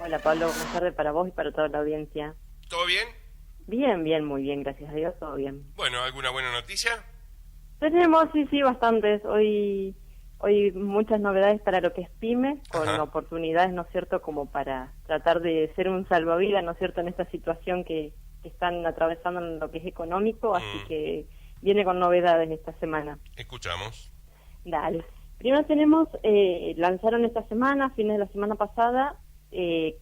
Hola Pablo, buenas tardes para vos y para toda la audiencia. ¿Todo bien? Bien, bien, muy bien, gracias a Dios, todo bien. Bueno, ¿alguna buena noticia? Tenemos, sí, bastantes. Hoy muchas novedades para lo que es pymes, con Ajá. oportunidades, ¿no es cierto?, como para tratar de ser un salvavidas, ¿no es cierto?, en esta situación que están atravesando en lo que es económico, así Mm, que viene con novedades esta semana. escuchamos. Dale. Primero tenemos, lanzaron esta semana, fines de la semana pasada,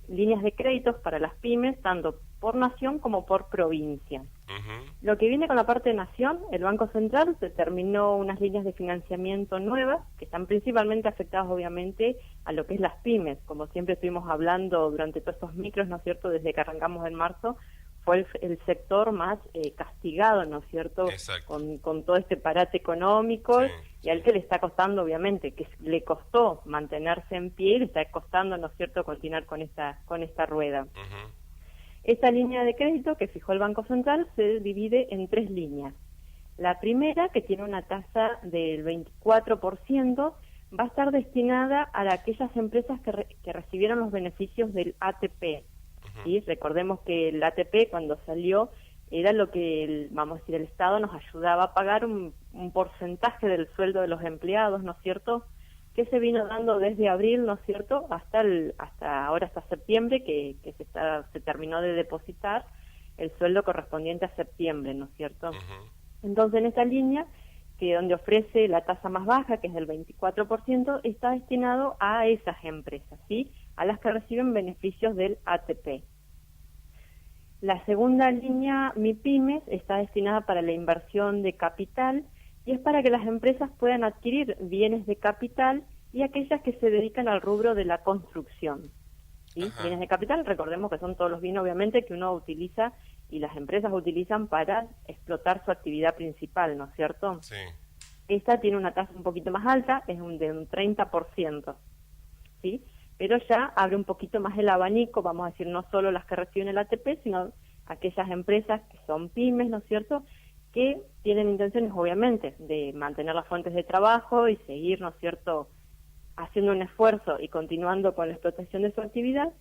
líneas de créditos para las pymes, tanto por nación como por provincia. Ujú. Lo que viene con la parte de nación, el Banco Central determinó unas líneas de financiamiento nuevas que están principalmente afectadas obviamente a lo que es las pymes, como siempre estuvimos hablando durante todos estos micros, ¿no es cierto?, desde que arrancamos en marzo, fue el sector más castigado, ¿no es cierto?, Exacto. con todo este parate económico Sí, y sí. al que le está costando obviamente, que le costó mantenerse en pie y le está costando, ¿no es cierto?, continuar con esta rueda. Ujú. Esta línea de crédito que fijó el Banco Central se divide en tres líneas. La primera, que tiene una tasa del 24%, va a estar destinada a aquellas empresas que recibieron los beneficios del ATP. ¿Sí? Recordemos que el ATP cuando salió era lo que, vamos a decir, el Estado nos ayudaba a pagar un porcentaje del sueldo de los empleados, ¿no es cierto?, que se vino dando desde abril, ¿no es cierto?, hasta ahora, hasta septiembre, que se terminó de depositar el sueldo correspondiente a septiembre, ¿no es cierto? Ujú. Entonces, en esta línea, que donde ofrece la tasa más baja, que es del 24%, está destinado a esas empresas, ¿sí?, a las que reciben beneficios del ATP. La segunda línea, MIPYMES, está destinada para la inversión de capital y es para que las empresas puedan adquirir bienes de capital y aquellas que se dedican al rubro de la construcción. ¿Sí? Ajá. Bienes de capital, recordemos que son todos los bienes obviamente que uno utiliza y las empresas utilizan para explotar su actividad principal, ¿no es cierto? Sí. Esta tiene una tasa un poquito más alta, es de un 30%. ¿Sí? Pero ya abre un poquito más el abanico, vamos a decir, no solo las que reciben el ATP, sino aquellas empresas que son pymes, ¿no es cierto?, que tienen intenciones, obviamente, de mantener las fuentes de trabajo y seguir, ¿no es cierto?, haciendo un esfuerzo y continuando con la explotación de su actividad,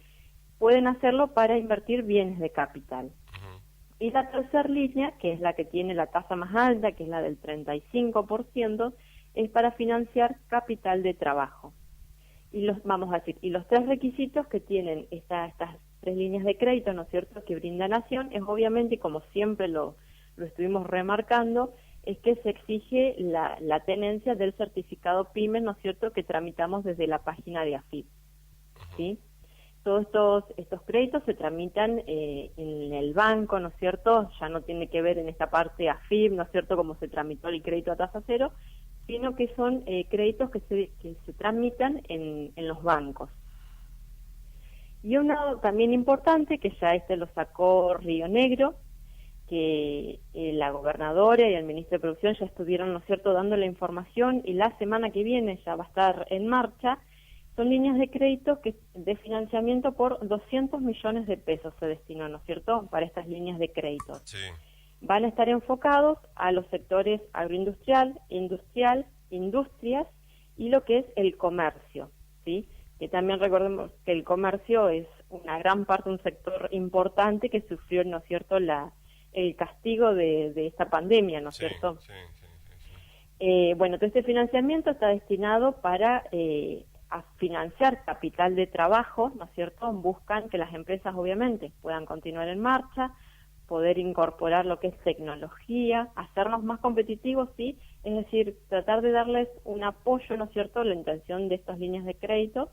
pueden hacerlo para invertir bienes de capital. Ujú. Y la tercera línea, que es la que tiene la tasa más alta, que es la del 35%, es para financiar capital de trabajo. Y vamos a decir, y los tres requisitos que tienen estas tres líneas de crédito, ¿no es cierto?, que brinda Nación, es obviamente, y como siempre lo estuvimos remarcando, es que se exige la tenencia del certificado PYME, ¿no es cierto?, que tramitamos desde la página de AFIP, ¿sí? Todos estos créditos se tramitan en el banco, ¿no es cierto?, ya no tiene que ver en esta parte AFIP, ¿no es cierto?, como se tramitó el crédito a tasa cero, sino que son créditos que se tramitan en los bancos. Y uno también importante, que ya lo sacó Río Negro, que la gobernadora y el ministro de Producción ya estuvieron, ¿no es cierto?, dando la información y la semana que viene ya va a estar en marcha, son líneas de crédito de financiamiento por 200 millones de pesos se destinó, ¿no es cierto?, para estas líneas de crédito. Sí. Van a estar enfocados a los sectores agroindustrial, industrial, industrias y lo que es el comercio, ¿sí? Que también recordemos que el comercio es una gran parte, un sector importante que sufrió, ¿no es cierto?, el castigo de esta pandemia, ¿no es Sí. cierto? Sí. Sí. Sí. Sí. Bueno, todo este financiamiento está destinado para a financiar capital de trabajo, ¿no es cierto? Buscan que las empresas obviamente puedan continuar en marcha, poder incorporar lo que es tecnología, hacernos más competitivos, sí, es decir, tratar de darles un apoyo, ¿no es cierto? La intención de estas líneas de crédito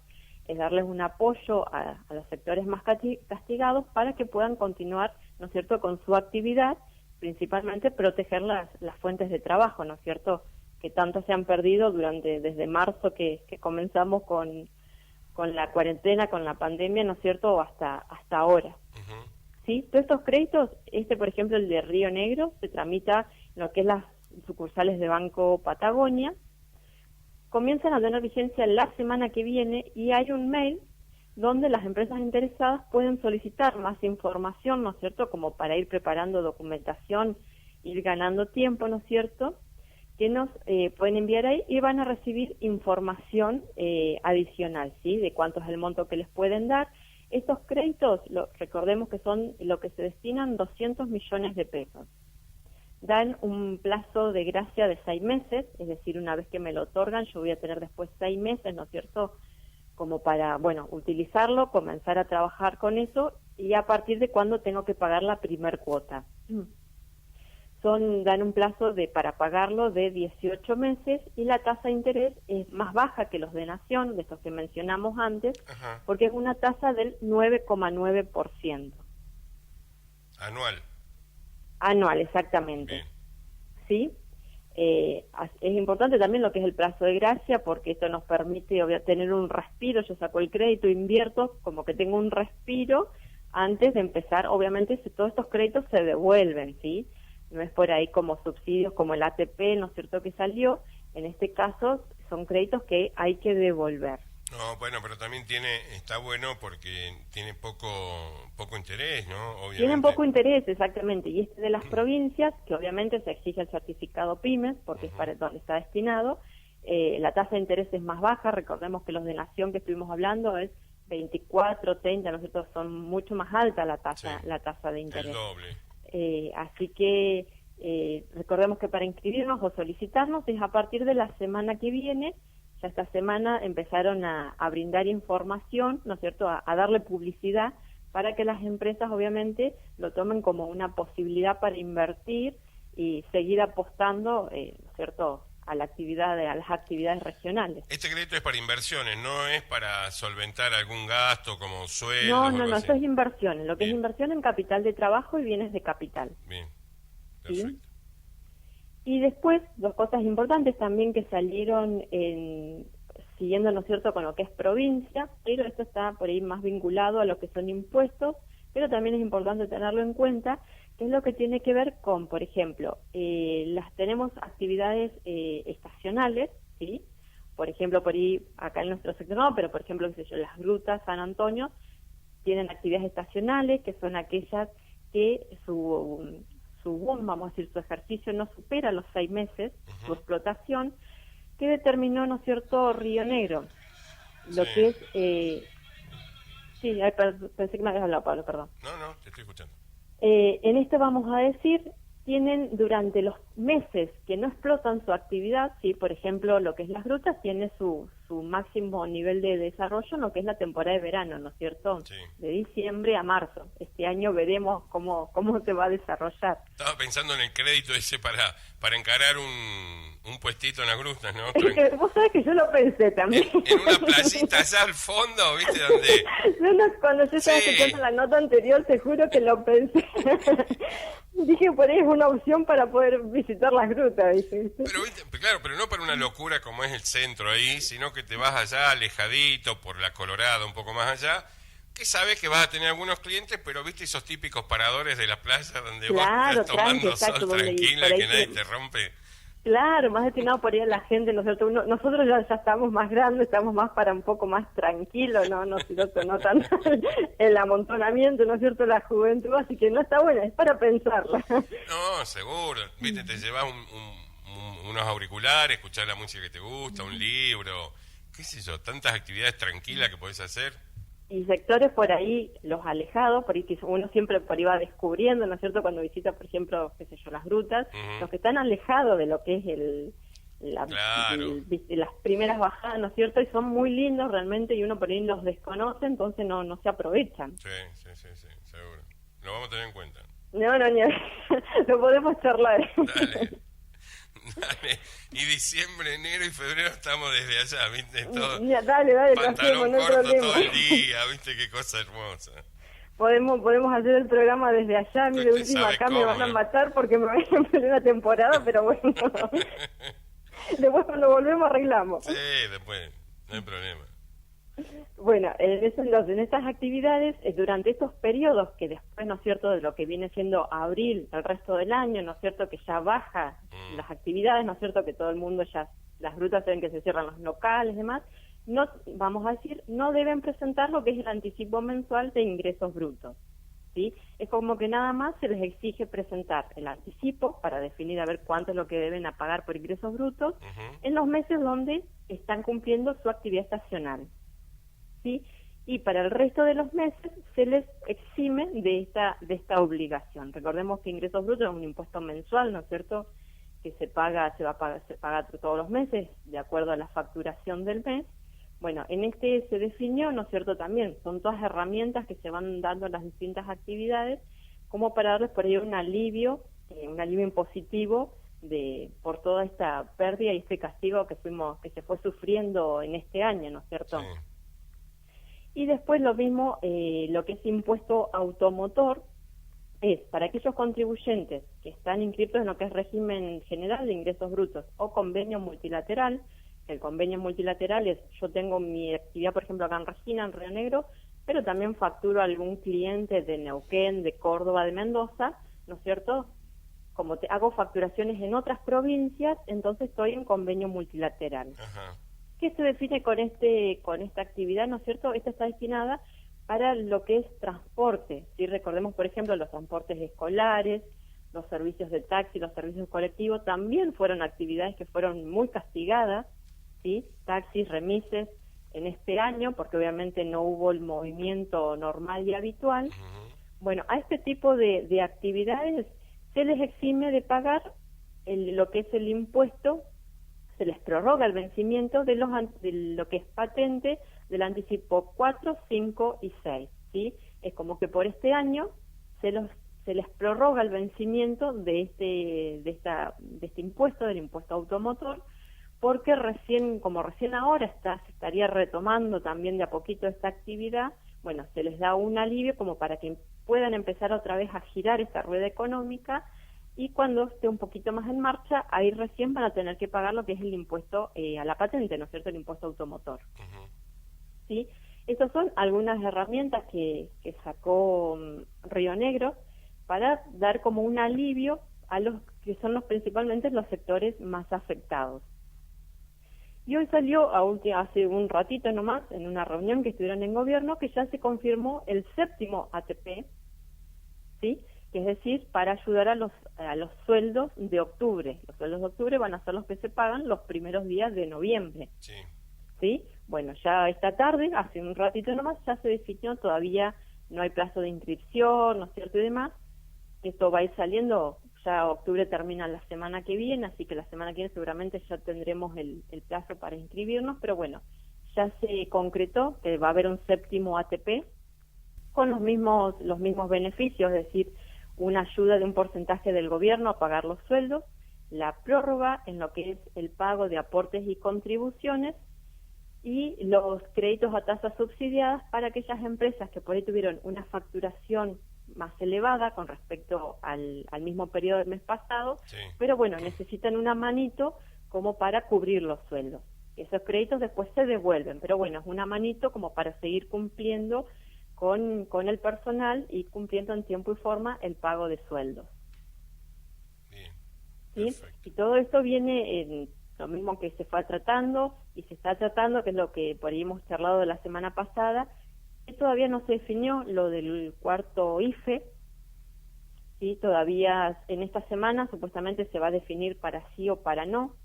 es darles un apoyo a los sectores más castigados para que puedan continuar, ¿no es cierto?, con su actividad, principalmente proteger las fuentes de trabajo, ¿no es cierto?, que tanto se han perdido desde marzo que comenzamos con la cuarentena, con la pandemia, ¿no es cierto?, hasta ahora. Ujú. ¿Sí? Todos estos créditos, por ejemplo, el de Río Negro, se tramita en lo que es las sucursales de Banco Patagonia, comienzan a tener vigencia la semana que viene y hay un mail donde las empresas interesadas pueden solicitar más información, ¿no es cierto?, como para ir preparando documentación, ir ganando tiempo, ¿no es cierto?, que nos pueden enviar ahí y van a recibir información adicional, ¿sí?, de cuánto es el monto que les pueden dar. Estos créditos, recordemos que son lo que se destinan 200 millones de pesos. Dan un plazo de gracia de 6 meses, es decir, una vez que me lo otorgan, yo voy a tener después 6 meses, ¿no es cierto?, como para, bueno, utilizarlo, comenzar a trabajar con eso, y a partir de cuándo tengo que pagar la primer cuota. Dan un plazo para pagarlo de 18 meses, y la tasa de interés es más baja que los de Nación, de estos que mencionamos antes, Ajá. porque es una tasa del 9,9%. Anual. Anual, exactamente. Bien. ¿Sí? Es importante también lo que es el plazo de gracia, porque esto nos permite tener un respiro. Yo saco el crédito, invierto, como que tengo un respiro antes de empezar. Obviamente, todos estos créditos se devuelven, ¿sí? No es por ahí como subsidios, como el ATP, ¿no es cierto?, que salió. En este caso, son créditos que hay que devolver. No, bueno, pero también está bueno porque tiene poco interés, ¿no? Obviamente. Tienen poco interés, exactamente, y de las provincias, que obviamente se exige el certificado PYME, porque es para donde está destinado, la tasa de interés es más baja. Recordemos que los de Nación que estuvimos hablando es 24, 30, nosotros son mucho más alta la tasa, Sí, la tasa de interés. el doble. Así que recordemos que para inscribirnos o solicitarnos es a partir de la semana que viene. Ya esta semana empezaron a brindar información, ¿no es cierto?, a darle publicidad para que las empresas obviamente lo tomen como una posibilidad para invertir y seguir apostando, ¿no es cierto?, a las actividades regionales. Este crédito es para inversiones, no es para solventar algún gasto como sueldos. No, eso es inversión, lo que Bien. es inversión en capital de trabajo y bienes de capital. Bien, perfecto. ¿Sí? Y después, dos cosas importantes también que salieron siguiendo, ¿no es cierto?, con lo que es provincia, pero esto está por ahí más vinculado a lo que son impuestos, pero también es importante tenerlo en cuenta, que es lo que tiene que ver con, por ejemplo, tenemos actividades estacionales, ¿sí? Por ejemplo, por ahí, acá en nuestro sector no, pero por ejemplo, qué sé yo, las grutas San Antonio tienen actividades estacionales, que son aquellas que su boom, vamos a decir, su ejercicio no supera los 6 meses, su explotación, que determinó, ¿no es cierto?, Río Negro. Lo Sí. que es... sí, pensé que me habías hablado, Pablo, perdón. No, te estoy escuchando. En esto vamos a decir, tienen durante los meses que no explotan su actividad, ¿sí? Por ejemplo, lo que es las grutas tiene su máximo nivel de desarrollo en lo que es la temporada de verano, ¿no es cierto? Sí. De diciembre a marzo. Este año veremos cómo se va a desarrollar. Estaba pensando en el crédito ese para encarar un puestito en las grutas, ¿no? Vos sabés que yo lo pensé también. En una placita allá al fondo, ¿viste? Donde... Cuando yo estaba escuchando la nota anterior, te juro que lo pensé. Dije, por ahí es una opción para poder visitar las grutas, ¿viste? Pero, ¿viste? Claro, pero no para una locura como es el centro ahí, sino que te vas allá alejadito por la Colorada, un poco más allá, que sabes que vas a tener algunos clientes, pero viste esos típicos paradores de la playa donde vos estás tomando sol tranquila, que nadie te rompe. Claro, más destinado por ahí a la gente, nosotros ya estamos más grandes, estamos más para un poco más tranquilo, no tan el amontonamiento, ¿no es cierto?, la juventud, así que no está buena, es para pensarla. No, seguro, viste, te llevas unos auriculares, escuchar la música que te gusta, un libro, qué sé yo, tantas actividades tranquilas que podés hacer. Y sectores por ahí, los alejados, por ahí que uno siempre por ahí va descubriendo, ¿no es cierto?, cuando visita, por ejemplo, qué sé yo, las grutas, los que están alejados de lo que es las primeras bajadas, ¿no es cierto?, y son muy lindos realmente, y uno por ahí los desconoce, entonces no se aprovechan. Sí, seguro. Lo vamos a tener en cuenta. No, lo podemos charlar. Dale. Y diciembre, enero y febrero estamos desde allá, ¿viste? Todo, dale, pantalón no hay corto problema. todo el día, ¿viste? Qué cosa hermosa. Podemos hacer el programa desde allá. Mire, Usted última, sabe acá cómo, me van a ¿no? matar porque me voy a plena temporada, pero bueno. Después cuando volvemos arreglamos. Sí, después, no hay problema. Bueno, en estas actividades, durante estos periodos que después, ¿no es cierto?, de lo que viene siendo abril, el resto del año, ¿no es cierto?, que ya baja las actividades, ¿no es cierto?, que todo el mundo ya, las grutas saben que se cierran los locales y demás, no, vamos a decir, no deben presentar lo que es el anticipo mensual de ingresos brutos, ¿sí? Es como que nada más se les exige presentar el anticipo para definir a ver cuánto es lo que deben a pagar por ingresos brutos en los meses donde están cumpliendo su actividad estacional. ¿Sí? y para el resto de los meses se les exime de esta obligación. Recordemos que ingresos brutos es un impuesto mensual, ¿no es cierto?, que se paga todos los meses de acuerdo a la facturación del mes. Bueno, en este se definió, ¿no es cierto?, también son todas herramientas que se van dando en las distintas actividades como para darles por ahí un alivio impositivo por toda esta pérdida y este castigo que se fue sufriendo en este año, ¿no es cierto? Sí. Y después lo mismo, lo que es impuesto automotor, es para aquellos contribuyentes que están inscritos en lo que es régimen general de ingresos brutos o convenio multilateral. El convenio multilateral es, yo tengo mi actividad, por ejemplo, acá en Regina, en Río Negro, pero también facturo a algún cliente de Neuquén, de Córdoba, de Mendoza, ¿no es cierto? Como hago facturaciones en otras provincias, entonces estoy en convenio multilateral. Ajá. ¿Qué se define con esta actividad, no es cierto? Esta está destinada para lo que es transporte. Si recordemos, por ejemplo, los transportes escolares, los servicios de taxi, los servicios colectivos, también fueron actividades que fueron muy castigadas, ¿sí? Taxis, remises, en este año, porque obviamente no hubo el movimiento normal y habitual. Bueno, a este tipo de actividades se les exime de pagar lo que es el impuesto, se les prorroga el vencimiento de lo que es patente del anticipo 4, 5 y 6, ¿sí? Es como que por este año se les prorroga el vencimiento de este impuesto, del impuesto automotor, porque recién ahora se estaría retomando también de a poquito esta actividad. Bueno, se les da un alivio como para que puedan empezar otra vez a girar esta rueda económica, y cuando esté un poquito más en marcha, ahí recién van a tener que pagar lo que es el impuesto a la patente, ¿no es cierto?, el impuesto automotor. ¿Sí? Estas son algunas herramientas que sacó Río Negro para dar como un alivio a los que son principalmente los sectores más afectados. Y hoy salió, hace un ratito nomás, en una reunión que estuvieron en gobierno, que ya se confirmó el 7º ATP, ¿sí?, que es decir, para ayudar a los sueldos de octubre. Los sueldos de octubre van a ser los que se pagan los primeros días de noviembre. Sí. ¿Sí? Bueno, ya esta tarde, hace un ratito nomás, ya se definió, todavía no hay plazo de inscripción, ¿no es cierto?, y demás. Esto va a ir saliendo, ya octubre termina la semana que viene, así que la semana que viene seguramente ya tendremos el plazo para inscribirnos, pero bueno, ya se concretó que va a haber un 7º ATP con los mismos beneficios, es decir, una ayuda de un porcentaje del gobierno a pagar los sueldos, la prórroga en lo que es el pago de aportes y contribuciones, y los créditos a tasas subsidiadas para aquellas empresas que por ahí tuvieron una facturación más elevada con respecto al mismo periodo del mes pasado, Sí. pero bueno, necesitan una manito como para cubrir los sueldos. Esos créditos después se devuelven, pero bueno, es una manito como para seguir cumpliendo con el personal y cumpliendo en tiempo y forma el pago de sueldos. Bien. ¿Sí? Perfecto. Y todo esto viene en lo mismo que se fue tratando y se está tratando, que es lo que por ahí hemos charlado de la semana pasada, que todavía no se definió lo del cuarto IFE, ¿sí? Todavía en esta semana supuestamente se va a definir para sí o para no.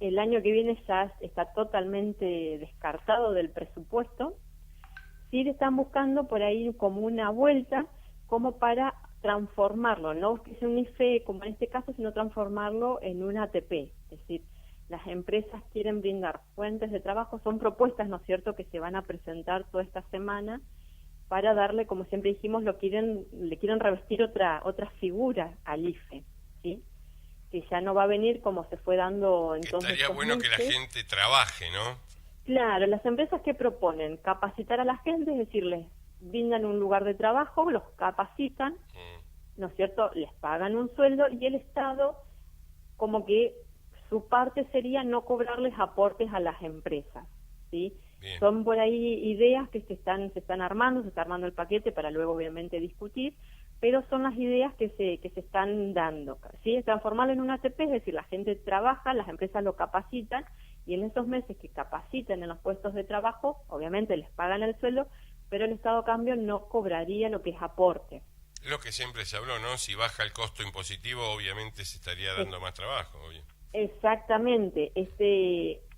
El año que viene ya está totalmente descartado del presupuesto. Sí le están buscando por ahí como una vuelta, como para transformarlo, no que sea un IFE como en este caso, sino transformarlo en un ATP. Es decir, las empresas quieren brindar fuentes de trabajo, son propuestas, ¿no es cierto?, que se van a presentar toda esta semana para darle, como siempre dijimos, le quieren revestir otra figura al IFE, ¿sí? Que ya no va a venir como se fue dando entonces. Estaría bueno meses. Que la gente trabaje, ¿no? Claro, las empresas que proponen capacitar a la gente, es decir, les brindan un lugar de trabajo, los capacitan, ¿no es cierto?, les pagan un sueldo y el Estado como que su parte sería no cobrarles aportes a las empresas, ¿sí? Bien. Son por ahí ideas que se están armando, se está armando el paquete para luego obviamente discutir, pero son las ideas que se están dando, ¿sí? Transformarlo en un ATP, es decir, la gente trabaja, las empresas lo capacitan, y en esos meses que capaciten en los puestos de trabajo, obviamente les pagan el sueldo, pero el Estado a cambio no cobraría lo que es aporte. Lo que siempre se habló, ¿no? Si baja el costo impositivo, obviamente se estaría dando más trabajo, obvio. Exactamente.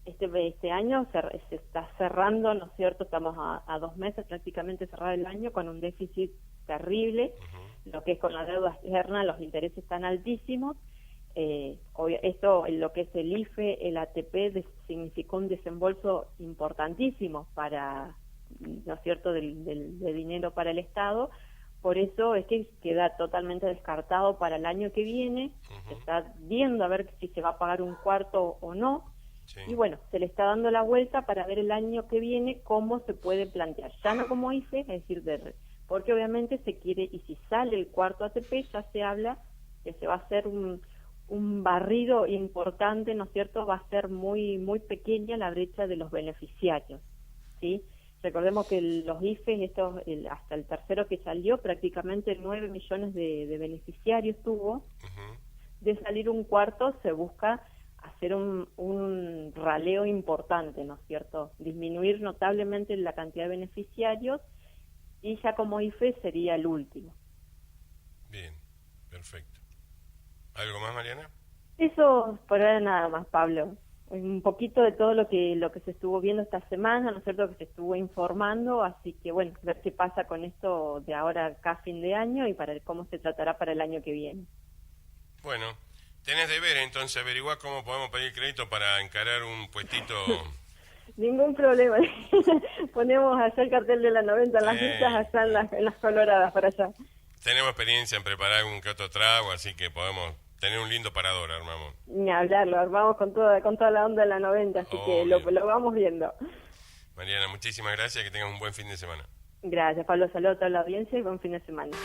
Este año se está cerrando, ¿no es cierto? Estamos a 2 meses prácticamente cerrar el año con un déficit terrible, lo que es con la deuda externa, los intereses están altísimos. Esto, lo que es el IFE, el ATP, significó un desembolso importantísimo para, ¿no es cierto?, de dinero para el Estado. Por eso es que queda totalmente descartado para el año que viene. Se está viendo a ver si se va a pagar un cuarto o no. Sí. Y bueno, se le está dando la vuelta para ver el año que viene cómo se puede plantear. Ya no como IFE, es decir, porque obviamente se quiere, y si sale el cuarto ATP, ya se habla que se va a hacer un barrido importante, ¿no es cierto? Va a ser muy muy pequeña la brecha de los beneficiarios, ¿sí? Recordemos que los IFES, hasta el tercero que salió, prácticamente 9 millones de beneficiarios tuvo. De salir un cuarto, se busca hacer un raleo importante, ¿no es cierto? Disminuir notablemente la cantidad de beneficiarios, y ya como IFE sería el último. Bien, perfecto. ¿Algo más, Mariana? Eso por ahora nada más, Pablo. Un poquito de todo lo que se estuvo viendo esta semana, ¿no es cierto?, que se estuvo informando, así que bueno, ver qué pasa con esto de ahora acá a fin de año y para cómo se tratará para el año que viene. Bueno, tenés deber entonces averiguar cómo podemos pedir crédito para encarar un puestito. Ningún problema. Ponemos allá el cartel de la 90 en las vistas, allá en las coloradas para allá. Tenemos experiencia en preparar algún que otro trago, así que podemos tener un lindo parador, armamos. Ni hablar, lo armamos con toda la onda de la 90, así que lo vamos viendo. Mariana, muchísimas gracias, que tengas un buen fin de semana. Gracias, Pablo, saludos a toda la audiencia y buen fin de semana.